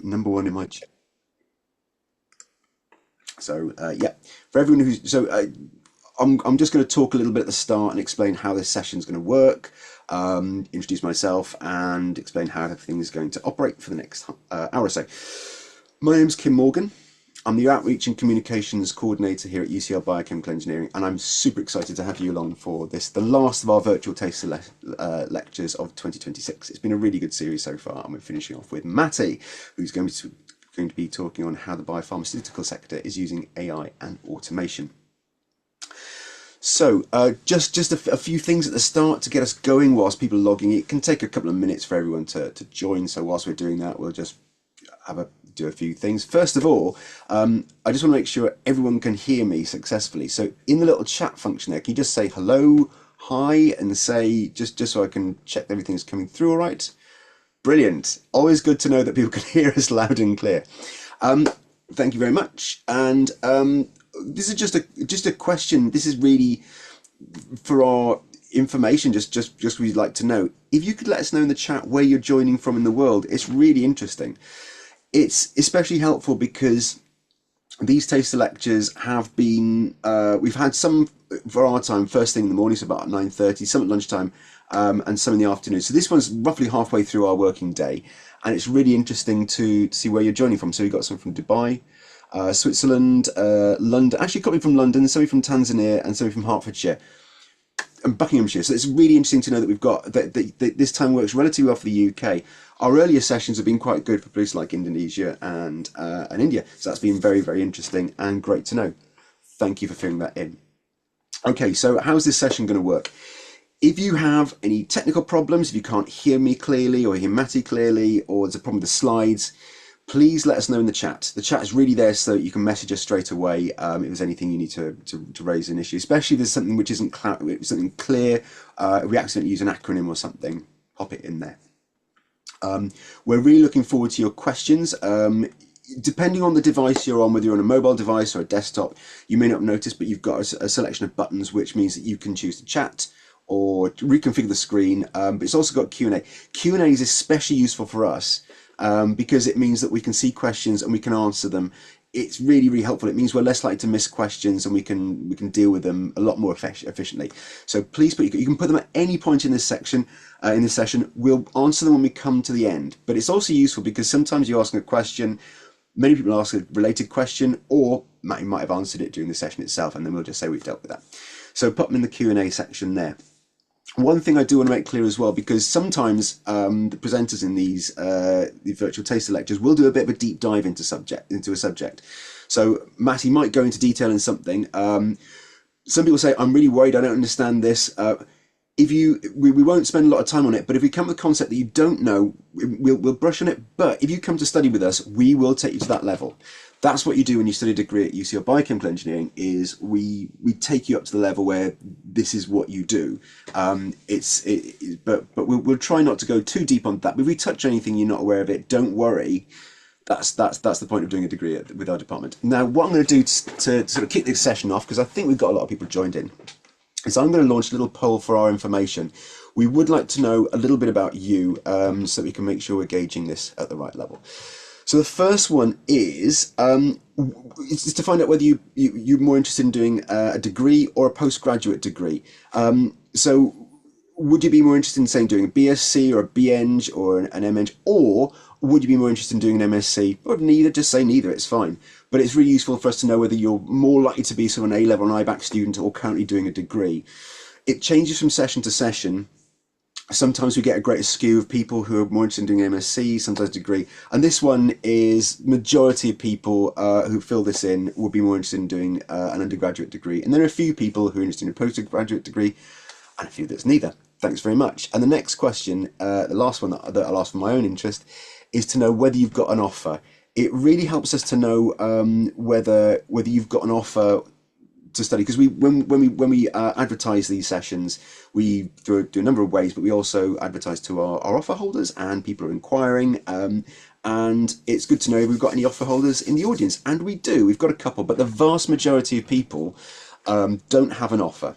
number one in my chat. So yeah, for everyone who's I'm just going to talk a little bit at the start and explain how this session is going to work, introduce myself, and explain how everything is going to operate for the next hour or so. My name's Kim Morgan. I'm the Outreach and Communications Coordinator here at UCL Biochemical Engineering, and I'm super excited to have you along for this, the last of our virtual taster lectures of 2026. It's been a really good series so far, and we're finishing off with Matty, who's going to be talking on how the biopharmaceutical sector is using AI and automation. So just a few things at the start to get us going whilst people are logging. It can take a couple of minutes for everyone to join, so whilst we're doing that, we'll just do a few things. First of all, I just want to make sure everyone can hear me successfully. So in the little chat function there, can you just say hello, hi, and say, just so I can check everything's coming through all right? Brilliant. Always good to know that people can hear us loud and clear. Thank you very much. And this is just a question. This is really for our information, just we'd like to know. If you could let us know in the chat where you're joining from in the world, it's really interesting. It's especially helpful because these taster lectures have been, we've had some for our time, first thing in the morning, so about 9:30, some at lunchtime, and some in the afternoon. So this one's roughly halfway through our working day, and it's really interesting to see where you're joining from. So we've got some from Dubai, Switzerland, London, actually a couple from London, some from Tanzania, and some from Hertfordshire and Buckinghamshire. So it's really interesting to know that we've got that this time works relatively well for the UK. Our earlier sessions have been quite good for places like Indonesia and India. So that's been very, very interesting and great to know. Thank you for filling that in. Okay, so how's this session going to work? If you have any technical problems, if you can't hear me clearly or hear Matty clearly, or there's a problem with the slides, please let us know in the chat. The chat is really there so that you can message us straight away if there's anything you need to raise an issue, especially if there's something which isn't something clear, if we accidentally use an acronym or something, pop it in there. We're really looking forward to your questions. Depending on the device you're on, whether you're on a mobile device or a desktop, you may not notice, but you've got a selection of buttons, which means that you can choose to chat or reconfigure the screen, but it's also got Q&A. Q&A is especially useful for us because it means that we can see questions and we can answer them. It's really, really helpful. It means we're less likely to miss questions and we can deal with them a lot more efficiently. So please you can put them at any point in this section, in this session. We'll answer them when we come to the end. But it's also useful because sometimes you're asking a question, many people ask a related question, or Matty might have answered it during the session itself, and then we'll just say we've dealt with that. So put them in the Q&A section there. One thing I do want to make clear as well, because sometimes the presenters in the virtual taster lectures will do a bit of a deep dive into a subject. So Matty might go into detail in something. Some people say, I'm really worried, I don't understand this. We won't spend a lot of time on it, but if we come with a concept that you don't know, we'll brush on it. But if you come to study with us, we will take you to that level. That's what you do when you study a degree at UCL Biochemical Engineering, is we take you up to the level where this is what you do. But we'll try not to go too deep on that. But if we touch anything you're not aware of it, don't worry. That's the point of doing a degree with our department. Now, what I'm going to do to sort of kick this session off, because I think we've got a lot of people joined in, is I'm going to launch a little poll for our information. We would like to know a little bit about you so that we can make sure we're gauging this at the right level. So the first one is it's to find out whether you're more interested in doing a degree or a postgraduate degree. So would you be more interested in, say, doing a BSc or a BEng or an MEng, or would you be more interested in doing an MSc? Or neither, just say neither, it's fine. But it's really useful for us to know whether you're more likely to be sort of an A-level and IBAC student or currently doing a degree. It changes from session to session. Sometimes we get a greater skew of people who are more interested in doing MSc, sometimes degree. And this one is majority of people who fill this in will be more interested in doing an undergraduate degree. And there are a few people who are interested in a postgraduate degree and a few that's neither. Thanks very much. And the next question, the last one that I'll ask for my own interest, is to know whether you've got an offer. It really helps us to know whether you've got an offer to study, because when we advertise these sessions, we do a number of ways, but we also advertise to our offer holders and people are inquiring, and it's good to know if we've got any offer holders in the audience, and we do. We've got a couple, but the vast majority of people don't have an offer.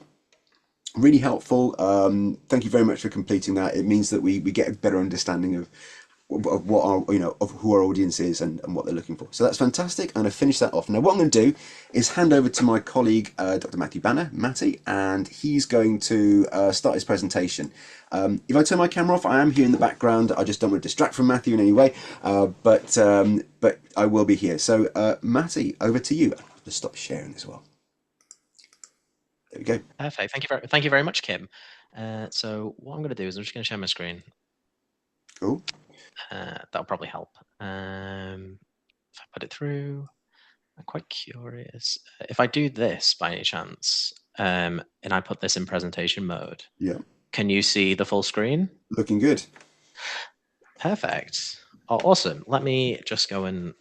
Really helpful. Thank you very much for completing that. It means that we get a better understanding of what our of who our audience is and what they're looking for. So that's fantastic. And I finished that off. Now what I'm going to do is hand over to my colleague Dr. Matty Banner, Matty, and he's going to start his presentation. If I turn my camera off, I am here in the background. I just don't want to distract from Matthew in any way, but I will be here. So Matty, over to you. I'll just stop sharing as well. There we go. Perfect. Thank you very much, Kim. So what I'm going to do is I'm just going to share my screen. Cool. That'll probably help. If I put it through, I'm quite curious. If I do this by any chance, and I put this in presentation mode, Yeah. can you see the full screen? Looking good. Perfect. Oh, awesome. Let me just go and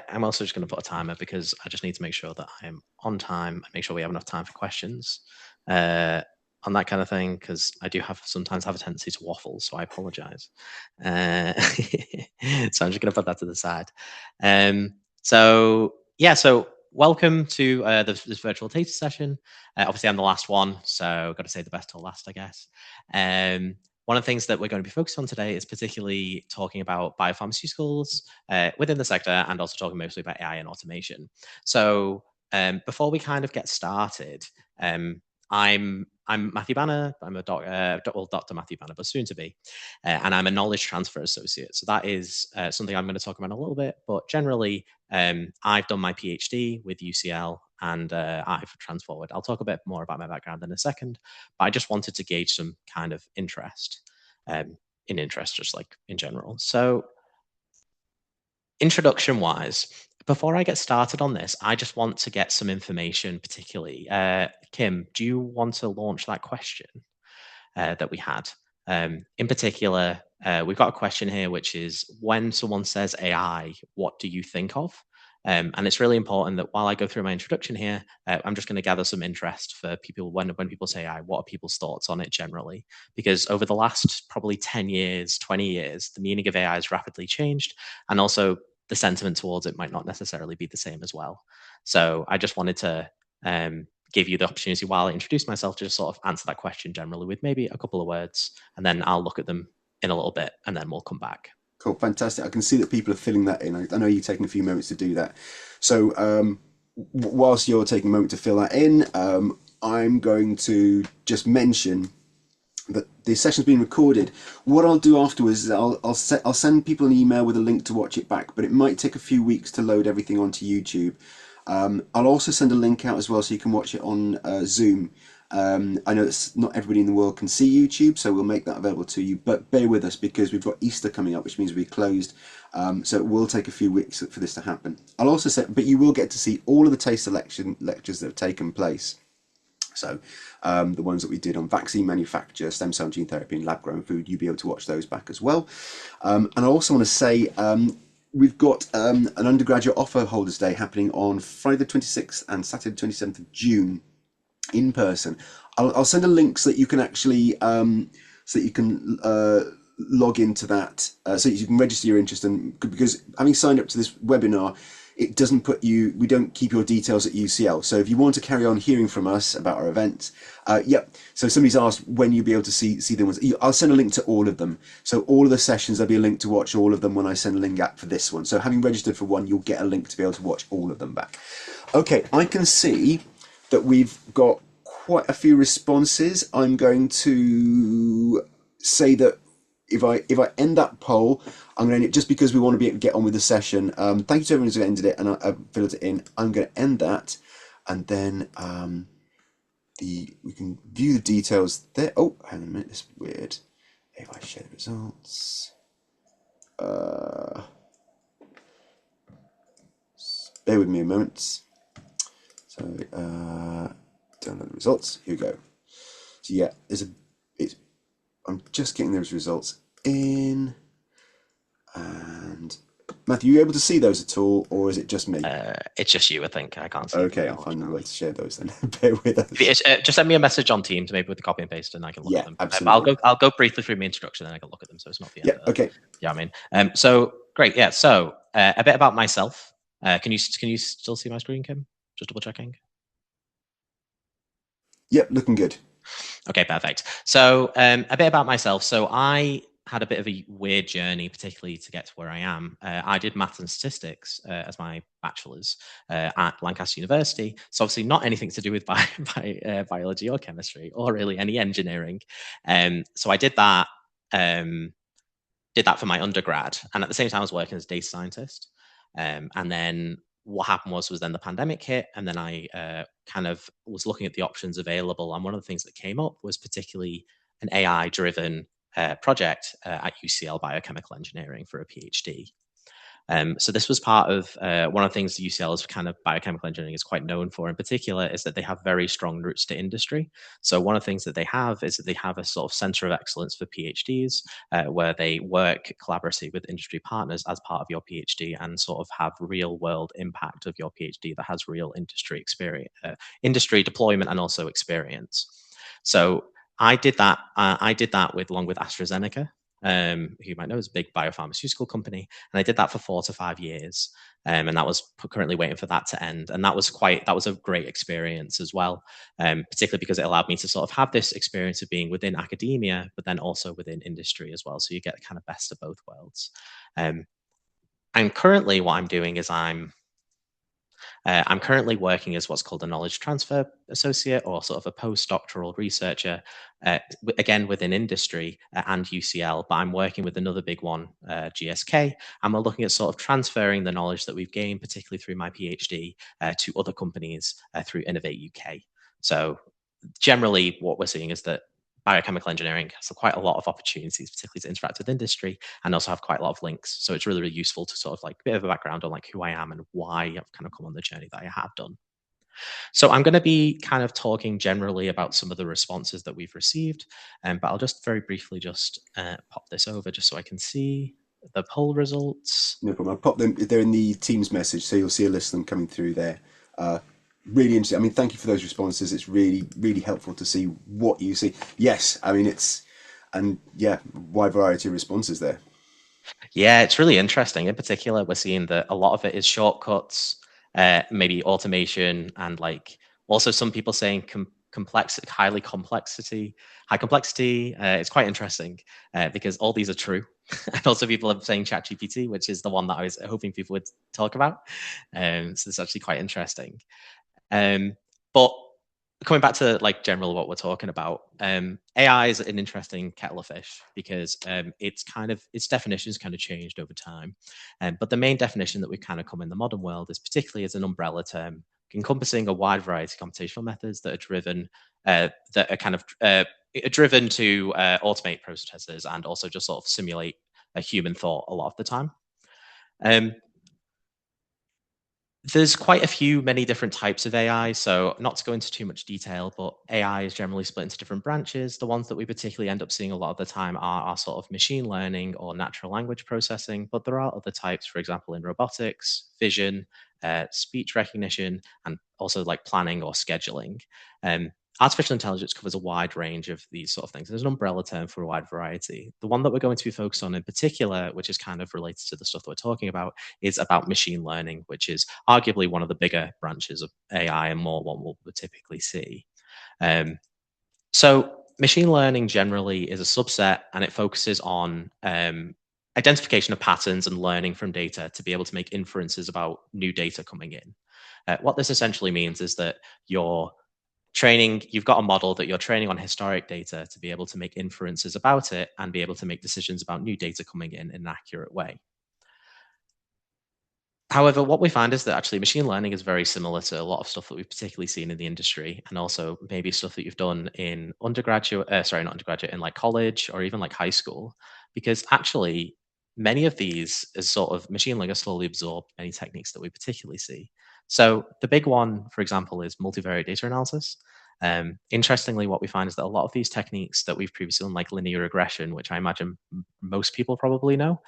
I'm also just going to put a timer because I just need to make sure that I'm on time and make sure we have enough time for questions on that kind of thing, because I do sometimes have a tendency to waffle, so I apologize. So I'm just going to put that to the side. So welcome to this virtual data session. Obviously, I'm the last one, so I've got to say the best till last, I guess. One of the things that we're going to be focused on today is particularly talking about biopharmaceuticals within the sector, and also talking mostly about AI and automation. So before we kind of get started, I'm Matty Banner. I'm a Dr. Matty Banner, but soon to be, and I'm a knowledge transfer associate. So that is something I'm going to talk about in a little bit. But generally, I've done my PhD with UCL, and I've transformed. I'll talk a bit more about my background in a second, but I just wanted to gauge some kind of interest, in interest, just like in general. So, introduction-wise, before I get started on this, I just want to get some information, particularly. Kim, do you want to launch that question that we had? In particular, we've got a question here, which is, when someone says AI, what do you think of? And it's really important that while I go through my introduction here, I'm just going to gather some interest for people when people say AI, what are people's thoughts on it generally? Because over the last probably 10 years, 20 years, the meaning of AI has rapidly changed, and also the sentiment towards it might not necessarily be the same as well. So I just wanted to give you the opportunity while I introduce myself to just sort of answer that question generally with maybe a couple of words, and then I'll look at them in a little bit, and then we'll come back. Cool, fantastic. I can see that people are filling that in. I know you're taking a few moments to do that. So, whilst you're taking a moment to fill that in, I'm going to just mention that the session's been recorded. What I'll do afterwards is I'll send people an email with a link to watch it back, but it might take a few weeks to load everything onto YouTube. I'll also send a link out as well so you can watch it on Zoom. I know that not everybody in the world can see YouTube, so we'll make that available to you. But bear with us because we've got Easter coming up, which means we'll be closed. So it will take a few weeks for this to happen. I'll also say, but you will get to see all of the taste selection lectures that have taken place. So the ones that we did on vaccine manufacture, stem cell gene therapy, and lab grown food, you'll be able to watch those back as well. And I also want to say we've got an undergraduate offer holders day happening on Friday the 26th and Saturday the 27th of June in person. I'll send a link so that you can actually log into that, so you can register your interest. And because having signed up to this webinar, it doesn't we don't keep your details at UCL. So if you want to carry on hearing from us about our events, so somebody's asked when you'll be able to see them. I'll send a link to all of them. So all of the sessions, there'll be a link to watch all of them when I send a link out for this one. So having registered for one, you'll get a link to be able to watch all of them back. Okay, I can see that we've got quite a few responses. I'm going to say that if I end that poll, I'm going to, just because we want to be able to get on with the session. Thank you to everyone who's ended it and I filled it in. I'm going to end that, and then we can view the details there. Oh, hang on a minute, this is weird. If I share the results, bear with me a moment. So download the results. Here we go. So yeah, I'm just getting those results in. And Matthew, are you able to see those at all, or is it just me? It's just you, I think. I can't see. Okay, I'll find a way to share those then. Bear with us. Just send me a message on Teams, maybe with the copy and paste, and I can look at them. Absolutely. I'll go briefly through my introduction, and I can look at them. So it's not the end. Okay. Yeah, I mean, so great. Yeah. So a bit about myself. Can you still see my screen, Kim? Just double checking. Yep, looking good. Okay, perfect. So a bit about myself. So I had a bit of a weird journey, particularly to get to where I am. I did maths and statistics as my bachelor's at Lancaster University. So obviously not anything to do with biology or chemistry or really any engineering. So I did that for my undergrad, and at the same time I was working as a data scientist. And then what happened was then the pandemic hit, and then I kind of was looking at the options available. And one of the things that came up was particularly an AI driven project at UCL Biochemical Engineering for a PhD. So this was part of one of the things the UCL's kind of biochemical engineering is quite known for in particular is that they have very strong roots to industry. So one of the things that they have is that they have a sort of center of excellence for PhDs where they work collaboratively with industry partners as part of your PhD and sort of have real world impact of your PhD that has real industry experience, industry deployment and also experience. So I did that. I did that along with AstraZeneca, who you might know is a big biopharmaceutical company, and I did that for 4 to 5 years. And that was currently waiting for that to end. And that was a great experience as well, particularly because it allowed me to sort of have this experience of being within academia, but then also within industry as well. So you get the kind of best of both worlds. And currently, what I'm doing is I'm currently working as what's called a knowledge transfer associate or sort of a postdoctoral researcher, again within industry and UCL, but I'm working with another big one, GSK, and we're looking at sort of transferring the knowledge that we've gained, particularly through my PhD, to other companies through Innovate UK. So generally what we're seeing is that biochemical engineering has quite a lot of opportunities, particularly to interact with industry, and also have quite a lot of links. So it's really, really useful to sort of like a bit of a background on like who I am and why I've kind of come on the journey that I have done. So I'm going to be kind of talking generally about some of the responses that we've received, but I'll just very briefly just pop this over just so I can see the poll results. No problem. I'll pop them. They're in the Teams message, so you'll see a list of them coming through there. Really interesting. I mean, thank you for those responses. It's really, really helpful to see what you see. Yes, I mean and yeah, wide variety of responses there. Yeah, it's really interesting. In particular, we're seeing that a lot of it is shortcuts, maybe automation, and like also some people saying high complexity. It's quite interesting because all these are true, and also people are saying ChatGPT, which is the one that I was hoping people would talk about. So it's actually quite interesting. But coming back to like general what we're talking about, AI is an interesting kettle of fish because its definitions kind of changed over time. But the main definition that we've kind of come in the modern world is particularly as an umbrella term, encompassing a wide variety of computational methods that are driven driven to automate processes and also just sort of simulate a human thought a lot of the time. There's quite a few, many different types of AI. So, not to go into too much detail, but AI is generally split into different branches. The ones that we particularly end up seeing a lot of the time are sort of machine learning or natural language processing. But there are other types, for example, in robotics, vision, speech recognition, and also like planning or scheduling. Artificial intelligence covers a wide range of these sort of things. There's an umbrella term for a wide variety. The one that we're going to be focused on in particular, which is kind of related to the stuff that we're talking about, is about machine learning, which is arguably one of the bigger branches of AI and more what we'll typically see. So machine learning generally is a subset and it focuses on identification of patterns and learning from data to be able to make inferences about new data coming in. What this essentially means is that you've got a model that you're training on historic data to be able to make inferences about it and be able to make decisions about new data coming in an accurate way. However, what we find is that actually machine learning is very similar to a lot of stuff that we've particularly seen in the industry and also maybe stuff that you've done in not undergraduate, in like college or even like high school, because actually many of these is sort of machine learning slowly absorb many techniques that we particularly see. So the big one, for example, is multivariate data analysis. Interestingly, what we find is that a lot of these techniques that we've previously done, like linear regression, which I imagine most people probably know,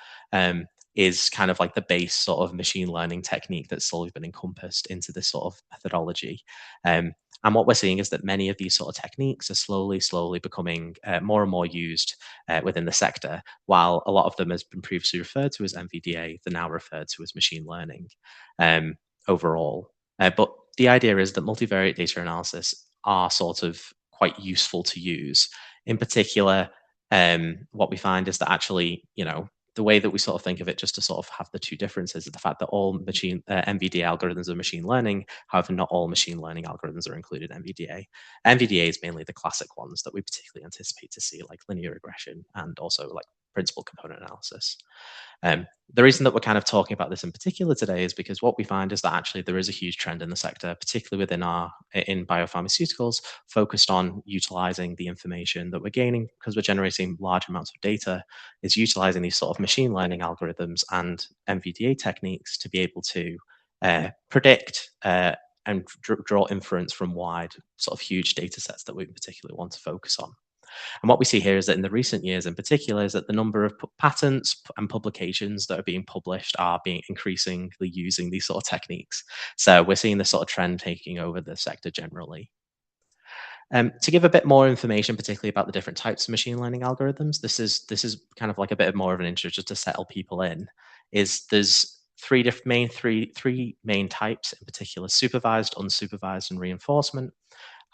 is kind of like the base sort of machine learning technique that's slowly been encompassed into this sort of methodology. And what we're seeing is that many of these sort of techniques are slowly becoming more and more used within the sector, while a lot of them has been previously referred to as MVDA, they're now referred to as machine learning overall. But the idea is that multivariate data analysis are sort of quite useful to use. In particular, what we find is that actually, the way that we sort of think of it, just to sort of have the two differences, is the fact that all NVDA algorithms are machine learning. However, not all machine learning algorithms are included in NVDA. NVDA is mainly the classic ones that we particularly anticipate to see, like linear regression and also like principal component analysis. The reason that we're kind of talking about this in particular today is because what we find is that actually there is a huge trend in the sector, particularly in biopharmaceuticals, focused on utilizing the information that we're gaining because we're generating large amounts of data, is utilizing these sort of machine learning algorithms and NVDA techniques to be able to predict and draw inference from wide, sort of huge data sets that we particularly want to focus on. And what we see here is that in the recent years in particular is that the number of patents and publications that are being published are being increasingly using these sort of techniques. So we're seeing this sort of trend taking over the sector generally. To give a bit more information, particularly about the different types of machine learning algorithms, this is kind of like a bit more of an intro just to settle people in. There's three main types in particular: supervised, unsupervised, and reinforcement.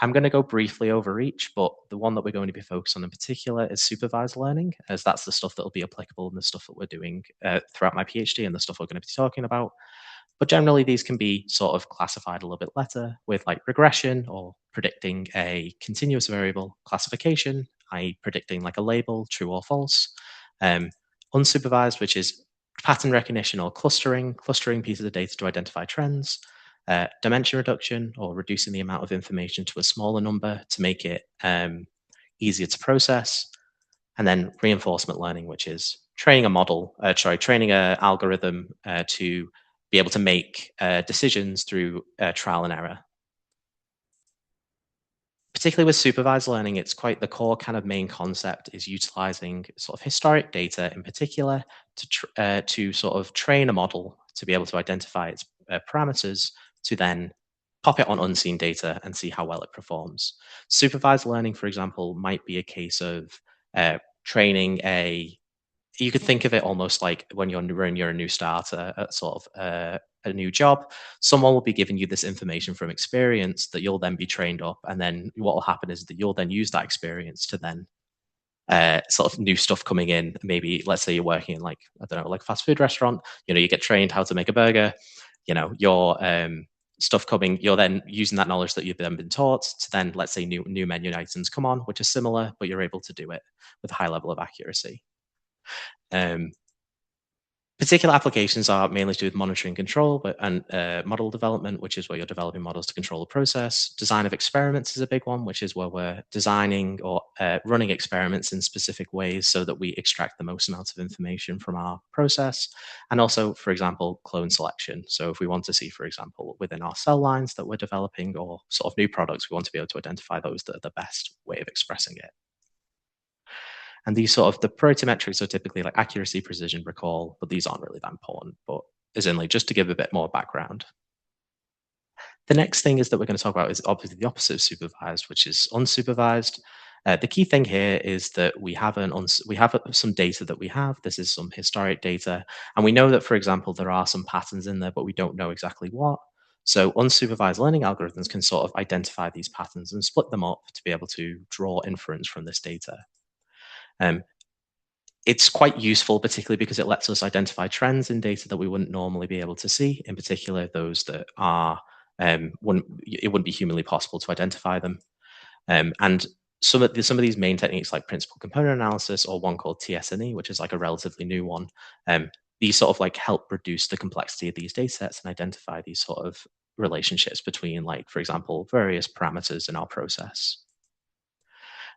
I'm going to go briefly over each, but the one that we're going to be focused on in particular is supervised learning, as that's the stuff that will be applicable in the stuff that we're doing throughout my PhD and the stuff we're going to be talking about. But generally, these can be sort of classified a little bit better with like regression or predicting a continuous variable, classification, i.e. predicting like a label, true or false, unsupervised, which is pattern recognition or clustering pieces of data to identify trends, dimension reduction or reducing the amount of information to a smaller number to make it easier to process, and then reinforcement learning, which is training an algorithm to be able to make decisions through trial and error. Particularly with supervised learning, it's quite the core kind of main concept is utilizing sort of historic data in particular to sort of train a model to be able to identify its parameters to then pop it on unseen data and see how well it performs. Supervised learning, for example, might be a case of training you could think of it almost like when you're a new starter at sort of a new job. Someone will be giving you this information from experience that you'll then be trained up, and then what will happen is that you'll then use that experience to then sort of new stuff coming in. Maybe let's say you're working in like, I don't know, like a fast food restaurant. You get trained how to make a burger. Your stuff coming, you're then using that knowledge that you've then been taught to then, let's say, new menu items come on, which are similar, but you're able to do it with a high level of accuracy. Particular applications are mainly to do with monitoring control and model development, which is where you're developing models to control the process. Design of experiments is a big one, which is where we're designing or running experiments in specific ways so that we extract the most amount of information from our process. And also, for example, clone selection. So if we want to see, for example, within our cell lines that we're developing or sort of new products, we want to be able to identify those that are the best way of expressing it. And these sort of the protometrics are typically like accuracy, precision, recall, but these aren't really that important. But as in like just to give a bit more background. The next thing is that we're going to talk about is obviously the opposite of supervised, which is unsupervised. The key thing here is that we have some data that we have. This is some historic data, and we know that, for example, there are some patterns in there, but we don't know exactly what. So unsupervised learning algorithms can sort of identify these patterns and split them up to be able to draw inference from this data. It's quite useful, particularly because it lets us identify trends in data that we wouldn't normally be able to see, in particular those that are it wouldn't be humanly possible to identify them. And some of these main techniques like principal component analysis or one called TSNE, which is like a relatively new one, these sort of like help reduce the complexity of these data sets and identify these sort of relationships between, like, for example, various parameters in our process.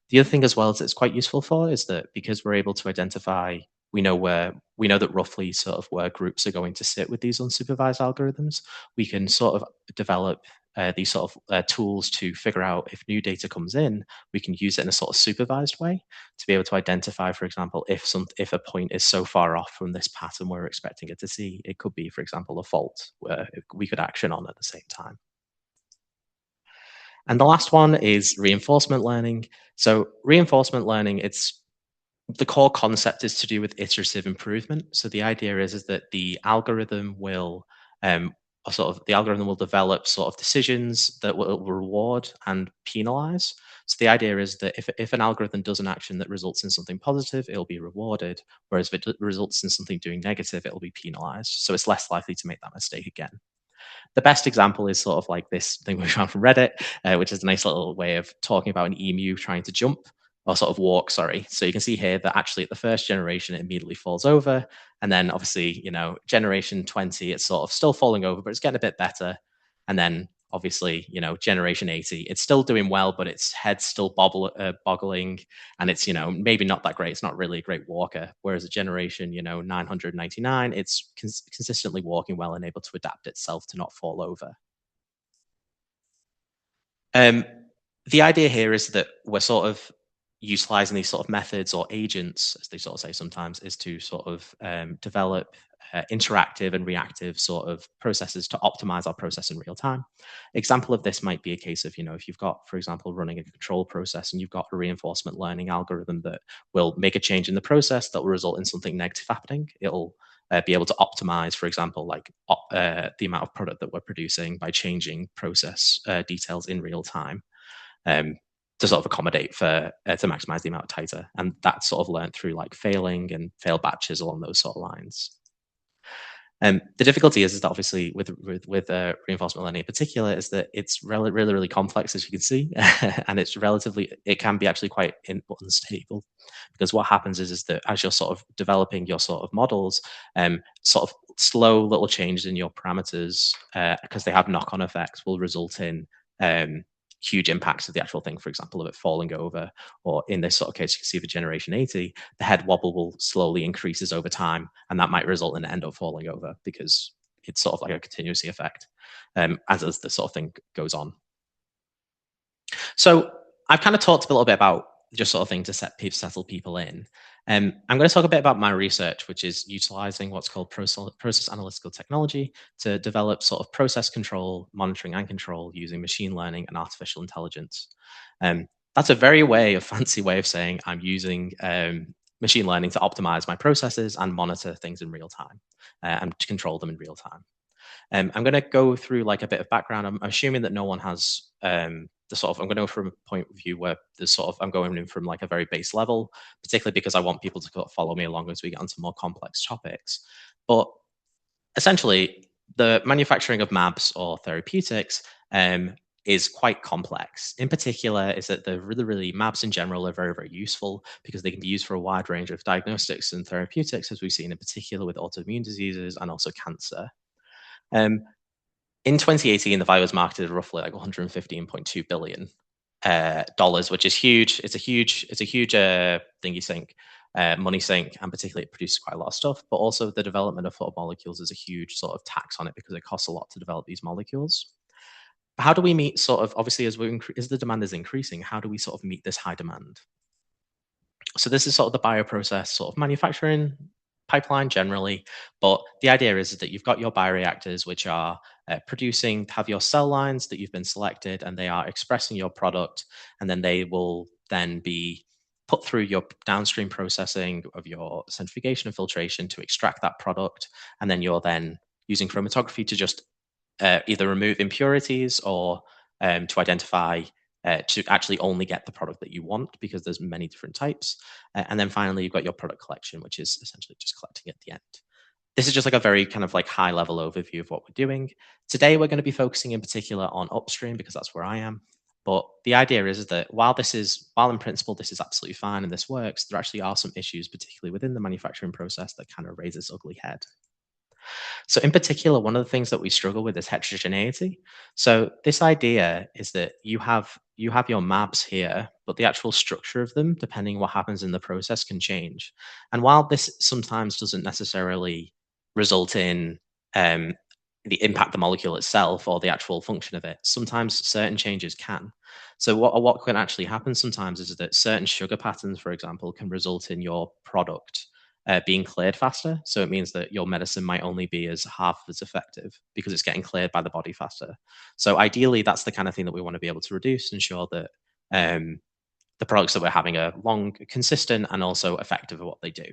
The other thing as well is it's quite useful for is that because we're able to identify, we know that roughly sort of where groups are going to sit with these unsupervised algorithms, we can sort of develop these sort of tools to figure out if new data comes in, we can use it in a sort of supervised way to be able to identify, for example, if a point is so far off from this pattern we're expecting it to see, it could be, for example, a fault where we could action on at the same time. And the last one is reinforcement learning. So reinforcement learning, the core concept is to do with iterative improvement. So the idea is that the algorithm will or sort of the algorithm will develop sort of decisions that will reward and penalize. So the idea is that if an algorithm does an action that results in something positive, it'll be rewarded, whereas if it results in something doing negative, it'll be penalized. So it's less likely to make that mistake again. The best example is sort of like this thing we found from Reddit, which is a nice little way of talking about an emu trying to jump or sort of walk, sorry. So you can see here that actually at the first generation, it immediately falls over. And then obviously, generation 20, it's sort of still falling over, but it's getting a bit better. And then obviously, generation 80, it's still doing well, but its head's still boggling. And it's, maybe not that great. It's not really a great walker. Whereas a generation, 999, it's consistently walking well and able to adapt itself to not fall over. The idea here is that we're sort of utilizing these sort of methods or agents, as they sort of say sometimes, is to sort of develop interactive and reactive sort of processes to optimize our process in real time. Example of this might be a case of, if you've got, for example, running a control process and you've got a reinforcement learning algorithm that will make a change in the process that will result in something negative happening, it'll be able to optimize, for example, like the amount of product that we're producing by changing process details in real time. To sort of accommodate for to maximize the amount of titer, and that's sort of learned through like failing and failed batches along those sort of lines. The difficulty is that obviously with reinforcement learning in particular is that it's really complex, as you can see, and it can be actually quite unstable, because what happens is that as you're sort of developing your sort of models, sort of slow little changes in your parameters, because they have knock-on effects, will result in huge impacts of the actual thing. For example, of it falling over, or in this sort of case, you can see for generation 80, the head wobble will slowly increases over time, and that might result in it end up falling over because it's sort of like a continuously effect as the sort of thing goes on. So I've kind of talked a little bit about just sort of thing to settle people in. I'm going to talk a bit about my research, which is utilizing what's called process analytical technology to develop sort of process control, monitoring and control using machine learning and artificial intelligence. That's a very fancy way of saying I'm using machine learning to optimize my processes and monitor things in real time and to control them in real time. I'm going to go through like a bit of background. I'm assuming that no one has I'm going to go from a point of view where I'm going in from like a very base level, particularly because I want people to follow me along as we get onto more complex topics. But essentially, the manufacturing of mAbs or therapeutics is quite complex. In particular, is that the really mAbs in general are very useful because they can be used for a wide range of diagnostics and therapeutics, as we've seen in particular with autoimmune diseases and also cancer. In 2018, the virus was marketed roughly like $115.2 billion, which is huge. It's a huge thingy sink, money sink, and particularly it produces quite a lot of stuff. But also the development of molecules is a huge sort of tax on it because it costs a lot to develop these molecules. How do we meet sort of, obviously, as the demand is increasing, how do we sort of meet this high demand? So this is sort of the bioprocess sort of manufacturing pipeline generally, but the idea is that you've got your bioreactors, which are have your cell lines that you've been selected, and they are expressing your product, and then they will then be put through your downstream processing of your centrifugation and filtration to extract that product, and then you're then using chromatography to just either remove impurities or to identify to actually only get the product that you want, because there's many different types. And then finally, you've got your product collection, which is essentially just collecting at the end. This is just like a very kind of like high level overview of what we're doing. Today, we're going to be focusing in particular on upstream because that's where I am. But the idea is that while in principle, this is absolutely fine and this works, there actually are some issues, particularly within the manufacturing process, that kind of raise its ugly head. So in particular, one of the things that we struggle with is heterogeneity. So this idea is that you have your mAbs here, but the actual structure of them, depending what happens in the process, can change. And while this sometimes doesn't necessarily result in the impact the molecule itself or the actual function of it, sometimes certain changes can. So what can actually happen sometimes is that certain sugar patterns, for example, can result in your product being cleared faster. So it means that your medicine might only be as half as effective because it's getting cleared by the body faster. So ideally, that's the kind of thing that we want to be able to reduce, ensure that the products that we're having are long, consistent, and also effective at what they do.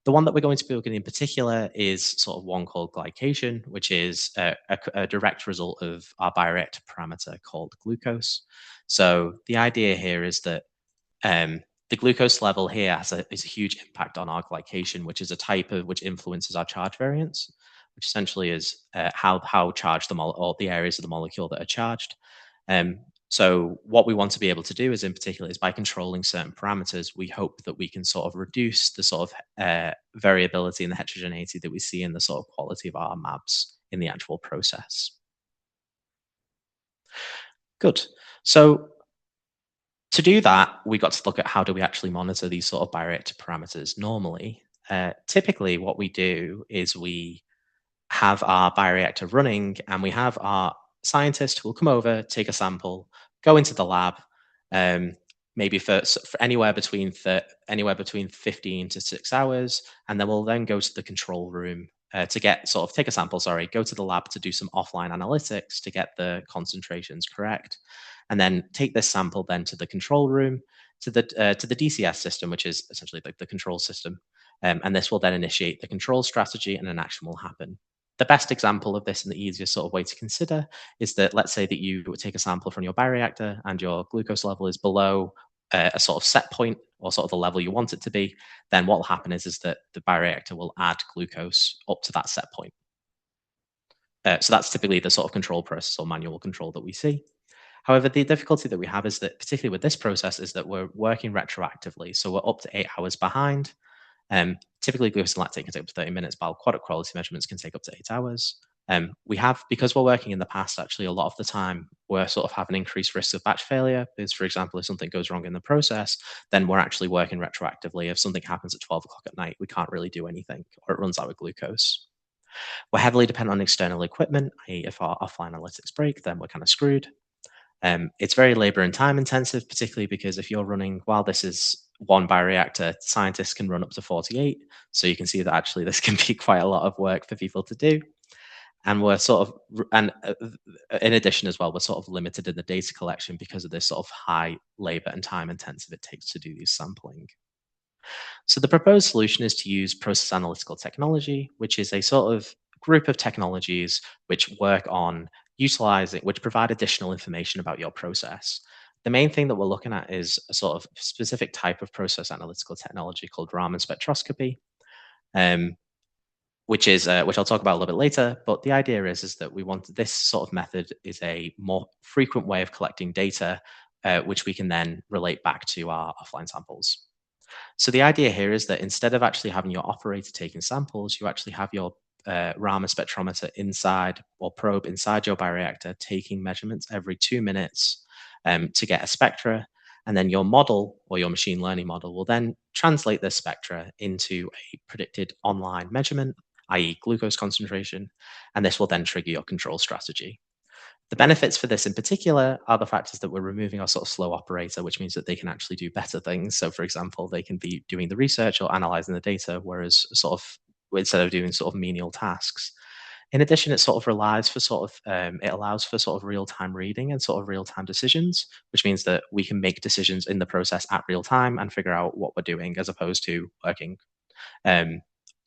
The one that we're going to be looking at in particular is sort of one called glycation, which is a direct result of our bioreactor parameter called glucose. So the idea here is that the glucose level here is a huge impact on our glycation, which is a type of which influences our charge variance, which essentially is how charged or the areas of the molecule that are charged. So what we want to be able to do is, in particular, is by controlling certain parameters, we hope that we can sort of reduce the sort of variability and the heterogeneity that we see in the sort of quality of our MABs in the actual process. Good. So to do that, we got to look at how do we actually monitor these sort of bioreactor parameters normally. Typically, what we do is we have our bioreactor running and we have our scientist who will come over, take a sample, go into the lab, maybe for anywhere between 15 to 6 hours, and then we'll then go to the control room to take a sample, go to the lab to do some offline analytics to get the concentrations correct, and then take this sample then to the control room to the DCS system, which is essentially the control system, and this will then initiate the control strategy, and an action will happen. The best example of this and the easiest sort of way to consider is that let's say that you take a sample from your bioreactor and your glucose level is below a sort of set point or sort of the level you want it to be, then what will happen is that the bioreactor will add glucose up to that set point. So that's typically the sort of control process or manual control that we see. However, the difficulty that we have is that, particularly with this process, is that we're working retroactively. So we're up to 8 hours behind. Typically, glucose and lactate can take up to 30 minutes, while quad quality measurements can take up to 8 hours. Because we're working in the past, actually, a lot of the time, we're sort of having increased risks of batch failure. Because, for example, if something goes wrong in the process, then we're actually working retroactively. If something happens at 12 o'clock at night, we can't really do anything, or it runs out of glucose. We're heavily dependent on external equipment, i.e., if our offline analytics break, then we're kind of screwed. It's very labor and time intensive, particularly because if you're running, while this is one bioreactor, scientists can run up to 48. So you can see that actually this can be quite a lot of work for people to do. And we're sort of, and in addition as well, we're sort of limited in the data collection because of this sort of high labor and time intensive it takes to do these sampling. So the proposed solution is to use process analytical technology, which is a sort of group of technologies which work on which provide additional information about your process. The main thing that we're looking at is a sort of specific type of process analytical technology called Raman spectroscopy, which I'll talk about a little bit later. But the idea is that we want this sort of method is a more frequent way of collecting data, which we can then relate back to our offline samples. So the idea here is that instead of actually having your operator taking samples, you actually have your Raman spectrometer inside or probe inside your bioreactor taking measurements every 2 minutes to get a spectra. And then your model or your machine learning model will then translate this spectra into a predicted online measurement, i.e. glucose concentration, and this will then trigger your control strategy. The benefits for this in particular are the fact is that we're removing our sort of slow operator, which means that they can actually do better things. So, for example, they can be doing the research or analyzing the data, whereas instead of doing sort of menial tasks. In addition, it sort of relies for it allows for sort of real-time reading and sort of real-time decisions, which means that we can make decisions in the process at real time and figure out what we're doing as opposed to working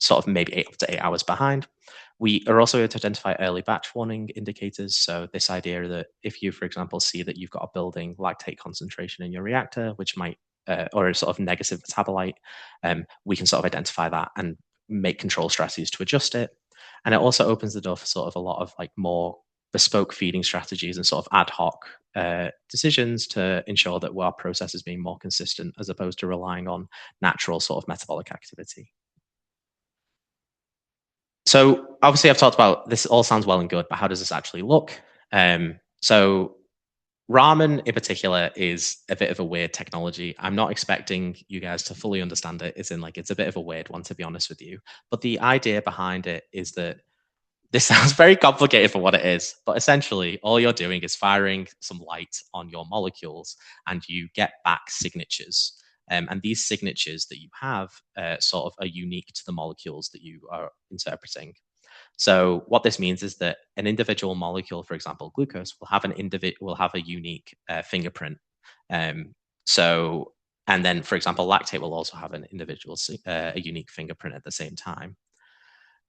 sort of maybe up to 8 hours behind. We are also able to identify early batch warning indicators. So this idea that if you, for example, see that you've got a building lactate concentration in your reactor, which might, or a sort of negative metabolite, we can sort of identify that and make control strategies to adjust it. And it also opens the door for sort of a lot of like more bespoke feeding strategies and sort of ad hoc decisions to ensure that our process is being more consistent as opposed to relying on natural sort of metabolic activity. So obviously I've talked about this all sounds well and good, but how does this actually look? So Raman in particular is a bit of a weird technology. I'm not expecting you guys to fully understand it. It's a bit of a weird one, to be honest with you. But the idea behind it is that this sounds very complicated for what it is, but essentially all you're doing is firing some light on your molecules and you get back signatures. And these signatures that you have sort of are unique to the molecules that you are interpreting. So what this means is that an individual molecule, for example, glucose, will have a unique fingerprint. And then, for example, lactate will also have an individual, a unique fingerprint at the same time.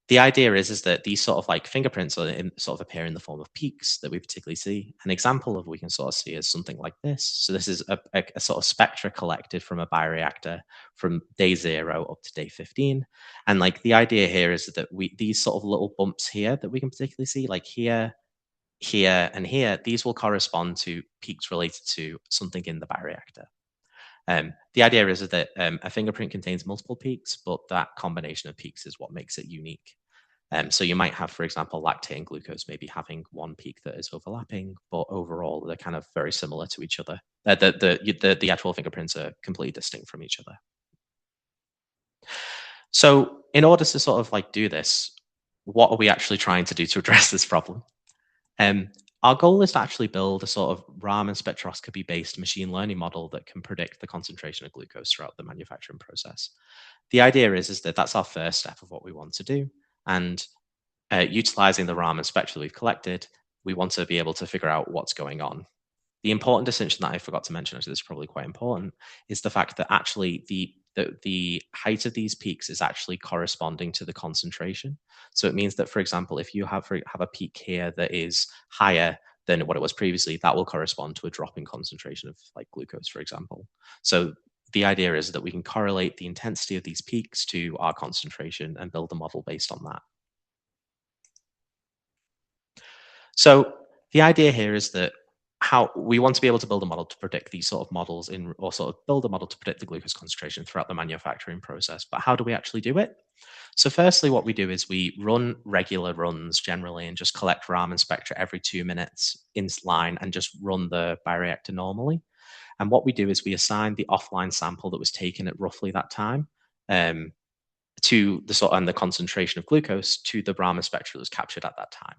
The idea is that these sort of like fingerprints are sort of appear in the form of peaks that we particularly see. An example of we can sort of see is something like this. So this is a sort of spectra collected from a bioreactor from day 0 up to day 15. And like the idea here is that these sort of little bumps here that we can particularly see, like here, here, and here, these will correspond to peaks related to something in the bioreactor. The idea is that a fingerprint contains multiple peaks, but that combination of peaks is what makes it unique. So you might have, for example, lactate and glucose maybe having one peak that is overlapping, but overall they're kind of very similar to each other. The actual fingerprints are completely distinct from each other. So in order to sort of like do this, what are we actually trying to do to address this problem? Our goal is to actually build a sort of Raman spectroscopy-based machine learning model that can predict the concentration of glucose throughout the manufacturing process. The idea is that that's our first step of what we want to do. And utilizing the Raman spectra we've collected, we want to be able to figure out what's going on. The important distinction that I forgot to mention, actually, this is probably quite important, is the fact that actually the height of these peaks is actually corresponding to the concentration. So it means that, for example, if you have a peak here that is higher than what it was previously, that will correspond to a drop in concentration of like glucose, for example. So the idea is that we can correlate the intensity of these peaks to our concentration and build a model based on that. So the idea here is that how we want to be able to build a model to predict these sort of models or sort of build a model to predict the glucose concentration throughout the manufacturing process. But how do we actually do it? So firstly, what we do is we run regular runs generally and just collect Raman spectra every 2 minutes in line and just run the bioreactor normally. And what we do is we assign the offline sample that was taken at roughly that time to the sort and the concentration of glucose to the Raman spectra that was captured at that time.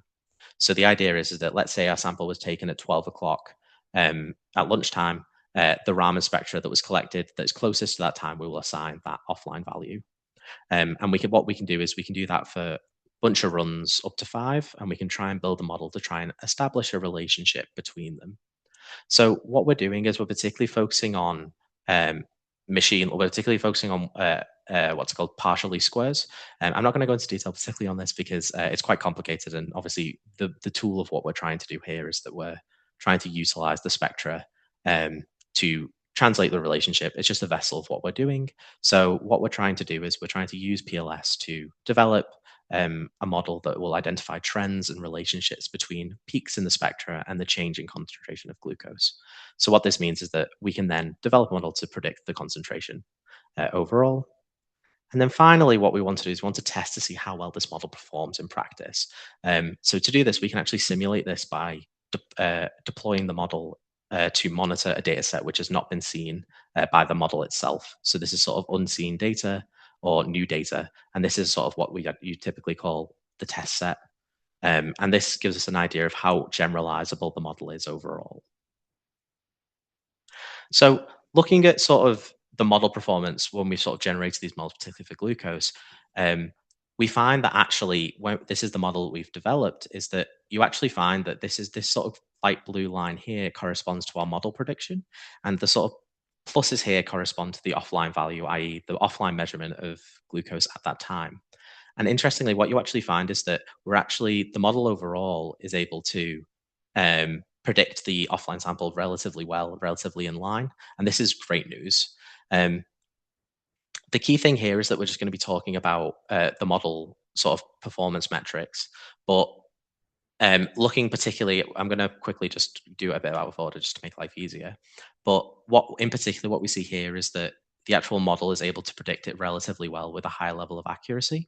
So the idea is that let's say our sample was taken at 12 o'clock at lunchtime, the Raman spectra that was collected that is closest to that time, we will assign that offline value. And what we can do is we can do that for a bunch of runs up to 5, and we can try and build a model to try and establish a relationship between them. So what we're doing is we're particularly focusing on what's called partial least squares. I'm not going to go into detail particularly on this because it's quite complicated, and obviously the tool of what we're trying to do here is that we're trying to utilize the spectra to translate the relationship. It's just a vessel of what we're doing. So what we're trying to do is we're trying to use PLS to develop a model that will identify trends and relationships between peaks in the spectra and the change in concentration of glucose. So what this means is that we can then develop a model to predict the concentration overall. And then finally, what we want to do is we want to test to see how well this model performs in practice. So to do this, we can actually simulate this by deploying the model to monitor a data set which has not been seen by the model itself. So this is sort of unseen data or new data. And this is sort of what you typically call the test set. And this gives us an idea of how generalizable the model is overall. So looking at sort of the model performance when we sort of generated these models, particularly for glucose, we find that actually, when this is the model that we've developed, is that you actually find that this sort of light blue line here corresponds to our model prediction, and the sort of pluses here correspond to the offline value, i.e. the offline measurement of glucose at that time. And interestingly, what you actually find is that the model overall is able to predict the offline sample relatively well, relatively in line. And this is great news. The key thing here is that we're just going to be talking about the model sort of performance metrics, but looking particularly, I'm going to quickly just do a bit out of order just to make life easier. But in particular, what we see here is that the actual model is able to predict it relatively well with a high level of accuracy.